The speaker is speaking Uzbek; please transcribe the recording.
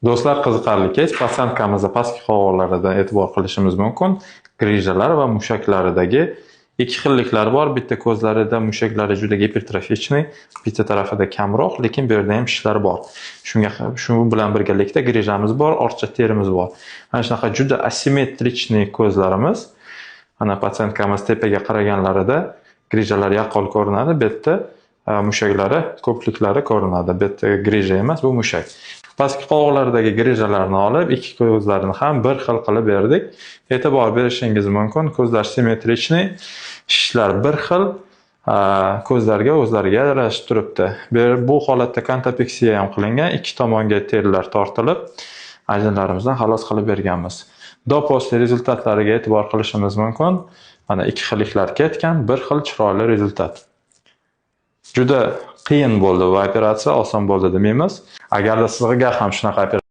Do'stlar, qiziqarli keys pasyankamizda pastki qovurlaridan e'tibor qilishimiz mumkin. Grijalar va mushaklaridagi ikki xilliklar bor. Bitta ko'zlarida mushaklari juda gipertrofichniy, bitta tarafida kamroq, lekin bu yerda ham shishlar bor. Shu bilan birgalikda grijamiz bor, ortcha terimiz bor. Mana shunaqa juda asimetrichniy ko'zlarimiz. Mana pasyankamiz tepaga qaraganlarida grijalar yaqqol ko'rinadi, bu yerda mushaklari ko'pliklari ko'rinadi. Bu yerda grija emas, bu mushak. Pastki qovoqlardagi grijalarni olib, ikki ko'zlarni ham bir xil qilib berdik. E'tibor berishingiz mumkin, ko'zlar simmetrichniy, shishlar bir xil, ko'zlarga o'zlariga yarashib turibdi. Bu holatda kontapeksiya ham qilingan, ikki tomonga terilar tortilib, ajinlarimizdan xalos qilib berganmiz. Do-post rezultatlariga e'tibor qilishimiz mumkin. Mana ikki xilliklar ketgan, bir xil chiroyli rezultat. Juda qiyin bo'ldi va operatsiya oson bo'ldi demaymiz. Agarda sizga ham shunaqa